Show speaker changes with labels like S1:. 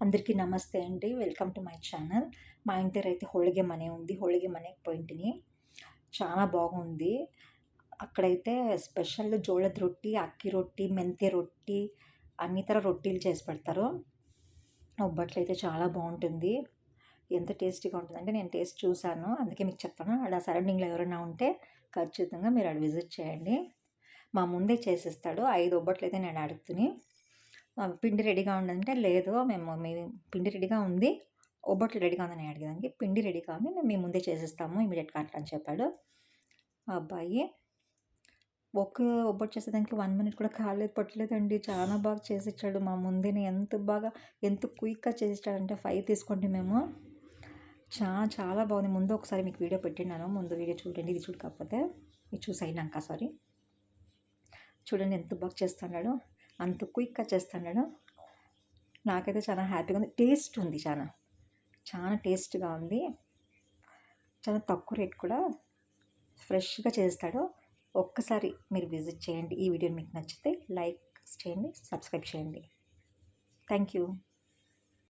S1: అందరికీ నమస్తే అండి. Welcome to my channel. మా ఇంటి దగ్గర అయితే హోళిగే మనే ఉంది. హోళిగే మనేకి పోయింటిని. చాలా బాగుంది. అక్కడైతే స్పెషల్ జోಳದ రొట్టి, అక్కి రొట్టి, మెంతి రొట్టి అన్ని తర రొట్టెలు చేసి పెడతారు. ఒబ్బట్లయితే చాలా బాగుంటుంది. ఎంత టేస్టీగా ఉంటుందంటే నేను టేస్ట్ చూశాను. అందుకే మీకు చెప్తాను. ఆడ సరౌండింగ్‌లో ఎవరైనా ఉంటే ఖచ్చితంగా మీరు ఆడ విజిట్ చేయండి. మా ముందే చేసిస్తాడు. 5 ఒబ్బట్లయితే నేను అడుగుతిని. పిండి రెడీగా ఉందంటే, లేదు మీ పిండి రెడీగా ఉంది. ఒబ్బట్లు రెడీగా ఉందని నేను అడిగేదానికి, పిండి రెడీగా ఉంది. మేము మీ ముందే చేసిస్తాము ఇమ్మీడియేట్‌గా అట్లా అని చెప్పాడు. ఆ అబ్బాయి ఒక ఒబ్బట్టు చేసేదానికి 1 మినిట్ కూడా కాలేదు పట్టలేదండి. చాలా బాగా చేసిచ్చాడు. మా ముందేనే ఎంత క్విక్‌గా చేసిచ్చాడంటే 5 తీసుకోండి మేము. చాలా బాగుంది. ముందు ఒకసారి మీకు వీడియో పెట్టినాను. ముందు వీడియో చూడండి. ఇది చూడకపోతే ఇది చూసైనాక సారీ. చూడండి ఎంత బాగా చేస్తున్నాడో. అంత క్విక్‌గా చేస్తున్నాడు. నాకైతే చాలా హ్యాపీగా ఉంది. టేస్ట్ ఉంది చాలా టేస్ట్‌గా ఉంది. చాలా తక్కువ రేట్ కూడా ఫ్రెష్‌గా చేస్తాడు. ఒక్కసారి మీరు విజిట్ చేయండి. ఈ వీడియో మీకు నచ్చితే లైక్ చేయండి, సబ్స్క్రైబ్ చేయండి. Thank you.